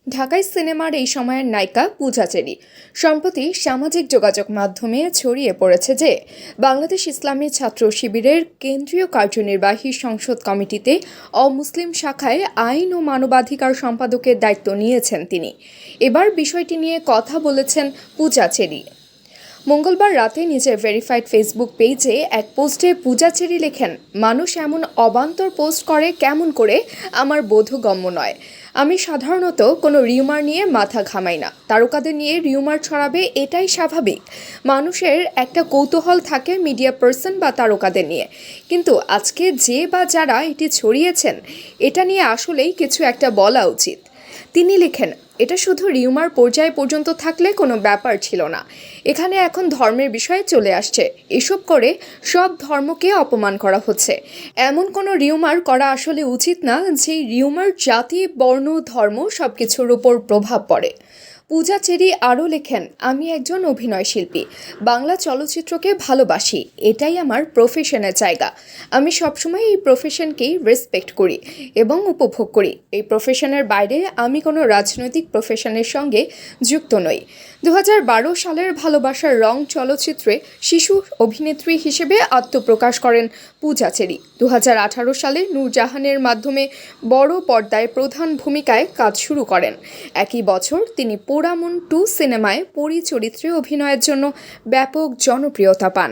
ঢাকাই সিনেমার এই সময়ের নায়িকা পূজা চেরি সম্প্রতি সামাজিক যোগাযোগ মাধ্যমে ছড়িয়ে পড়েছে যে বাংলাদেশ ইসলামী ছাত্র শিবিরের কেন্দ্রীয় কার্যনির্বাহী সংসদ কমিটিতে অমুসলিম শাখায় আইন ও মানবাধিকার সম্পাদকের দায়িত্ব নিয়েছেন তিনি। এবার বিষয়টি নিয়ে কথা বলেছেন পূজা চেরি। মঙ্গলবার রাতে নিজের ভেরিফাইড ফেসবুক পেজে এক পোস্টে পূজা চেরি লেখেন, মানুষ এমন অবান্তর পোস্ট করে কেমন করে আমার বোধগম্য নয়। আমি সাধারণত কোনো রিউমার নিয়ে মাথা ঘামাই না। তারকাদের নিয়ে রিউমার ছড়াবে এটাই স্বাভাবিক। মানুষের একটা কৌতূহল থাকে মিডিয়া পার্সন বা তারকাদের নিয়ে, কিন্তু আজকে যে বা যারা এটি ছড়িয়েছেন এটা নিয়ে আসলেই কিছু একটা বলা উচিত। তিনি লেখেন, এটা শুধু রিউমার পর্যায় পর্যন্ত থাকলে কোনো ব্যাপার ছিল না। এখানে এখন ধর্মের বিষয়ে চলে আসছে। এসব করে সব ধর্মকে অপমান করা হচ্ছে। এমন কোনো রিউমার করা আসলে উচিত না যে রিউমার জাতি, বর্ণ, ধর্ম সব কিছুর উপর প্রভাব পড়ে। পূজা চেরি আরও লেখেন, আমি একজন অভিনয় শিল্পী। বাংলা চলচ্চিত্রকে ভালোবাসি, এটাই আমার প্রফেশনের জায়গা। আমি সবসময় এই প্রফেশনকেই রেসপেক্ট করি এবং উপভোগ করি। এই প্রফেশনের বাইরে আমি কোনো রাজনৈতিক প্রফেশনের সঙ্গে যুক্ত নই। 2012 সালের ভালোবাসার রং চলচ্চিত্রে শিশু অভিনেত্রী হিসেবে আত্মপ্রকাশ করেন পূজা চেরি। 2018 সালে নূরজাহানের মাধ্যমে বড় পর্দায় প্রধান ভূমিকায় কাজ শুরু করেন। একই বছর তিনি পোড়ামন 2 সিনেমায় পরী চরিত্রে অভিনয়ের জন্য ব্যাপক জনপ্রিয়তা পান।